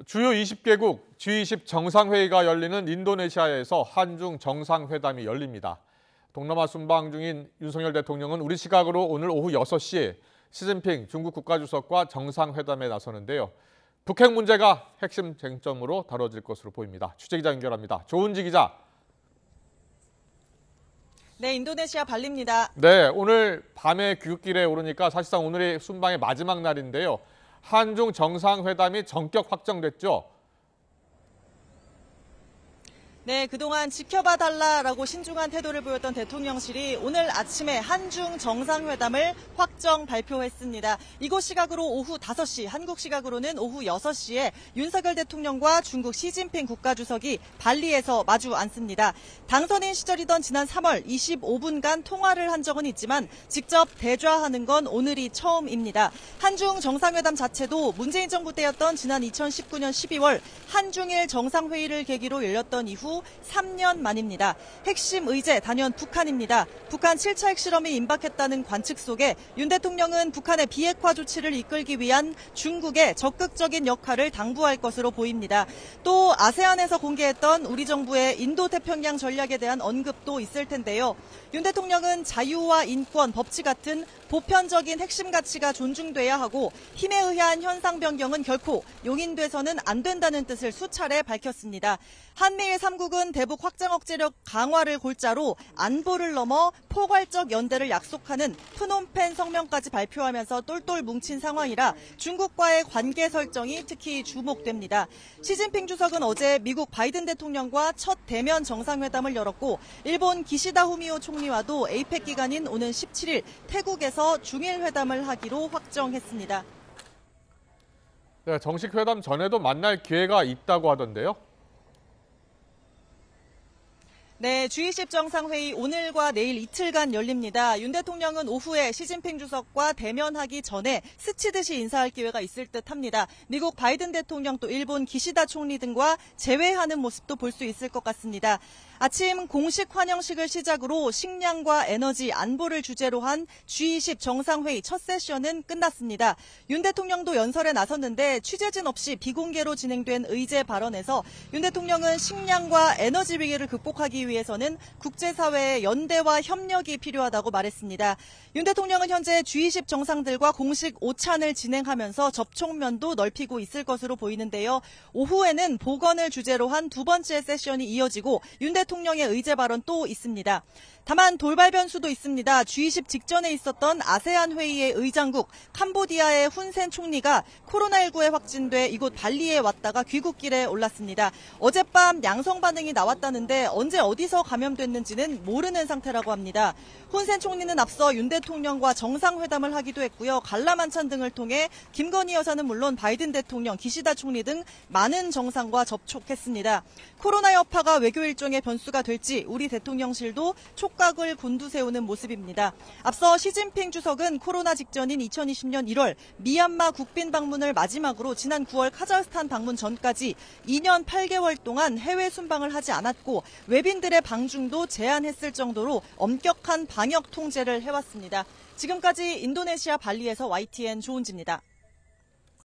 주요 20개국 G20 정상회의가 열리는 인도네시아에서 한중 정상회담이 열립니다. 동남아 순방 중인 윤석열 대통령은 우리 시각으로 오늘 오후 6시에 시진핑 중국 국가주석과 정상회담에 나서는데요. 북핵 문제가 핵심 쟁점으로 다뤄질 것으로 보입니다. 취재기자 연결합니다. 조은지 기자. 네, 인도네시아 발리입니다. 네, 오늘 밤에 귀국길에 오르니까 사실상 오늘이 순방의 마지막 날인데요. 한중 정상회담이 전격 확정됐죠. 네, 그동안 지켜봐 달라라고 신중한 태도를 보였던 대통령실이 오늘 아침에 한중 정상회담을 확정 발표했습니다. 이곳 시각으로 오후 5시, 한국 시각으로는 오후 6시에 윤석열 대통령과 중국 시진핑 국가주석이 발리에서 마주 앉습니다. 당선인 시절이던 지난 3월 25분간 통화를 한 적은 있지만 직접 대좌하는 건 오늘이 처음입니다. 한중 정상회담 자체도 문재인 정부 때였던 지난 2019년 12월 한중일 정상회의를 계기로 열렸던 이후 3년 만입니다. 핵심 의제 단연 북한입니다. 북한 7차 핵실험이 임박했다는 관측 속에 윤 대통령은 북한의 비핵화 조치를 이끌기 위한 중국의 적극적인 역할을 당부할 것으로 보입니다. 또 아세안에서 공개했던 우리 정부의 인도태평양 전략에 대한 언급도 있을 텐데요. 윤 대통령은 자유와 인권, 법치 같은 보편적인 핵심 가치가 존중돼야 하고 힘에 의한 현상 변경은 결코 용인돼서는 안 된다는 뜻을 수차례 밝혔습니다. 한미일 3국은 대북 확장 억제력 강화를 골자로 안보를 넘어 포괄적 연대를 약속하는 프놈펜 성명까지 발표하면서 똘똘 뭉친 상황이라 중국과의 관계 설정이 특히 주목됩니다. 시진핑 주석은 어제 미국 바이든 대통령과 첫 대면 정상회담을 열었고 일본 기시다 후미오 총리와도 에이펙 기간인 오는 17일 태국에서 중일 회담을 하기로 확정했습니다. 네, 정식 회담 전에도 만날 기회가 있다고 하던데요. 네, G20 정상회의 오늘과 내일 이틀간 열립니다. 윤 대통령은 오후에 시진핑 주석과 대면하기 전에 스치듯이 인사할 기회가 있을 듯합니다. 미국 바이든 대통령 또 일본 기시다 총리 등과 재회하는 모습도 볼 수 있을 것 같습니다. 아침 공식 환영식을 시작으로 식량과 에너지, 안보를 주제로 한 G20 정상회의 첫 세션은 끝났습니다. 윤 대통령도 연설에 나섰는데 취재진 없이 비공개로 진행된 의제 발언에서 윤 대통령은 식량과 에너지 위기를 극복하기 위해서는 국제사회의 연대와 협력이 필요하다고 말했습니다. 윤 대통령은 현재 G20 정상들과 공식 오찬을 진행하면서 접촉면도 넓히고 있을 것으로 보이는데요. 오후에는 보건을 주제로 한 두 번째 세션이 이어지고 윤 대통령의 의제 발언 또 있습니다. 다만 돌발 변수도 있습니다. G20 직전에 있었던 아세안 회의의 의장국 캄보디아의 훈센 총리가 코로나19에 확진돼 이곳 발리에 왔다가 귀국길에 올랐습니다. 어젯밤 양성 반응이 나왔다는데 언제 어디서 감염됐는지는 모르는 상태라고 합니다. 훈센 총리는 앞서 윤 대통령과 정상회담을 하기도 했고요. 관람한찬 등을 통해 김건희 여사는 물론 바이든 대통령, 기시다 총리 등 많은 정상과 접촉했습니다. 코로나 여파가 외교 일정의 변수가 될지 우리 대통령실도 촉각을 곤두세우는 모습입니다. 앞서 시진핑 주석은 코로나 직전인 2020년 1월 미얀마 국빈 방문을 마지막으로 지난 9월 카자흐스탄 방문 전까지 2년 8개월 동안 해외 순방을 하지 않았고 외빈들의 방중도 제한했을 정도로 엄격한 방역 통제를 해왔습니다. 지금까지 인도네시아 발리에서 YTN 조은지입니다.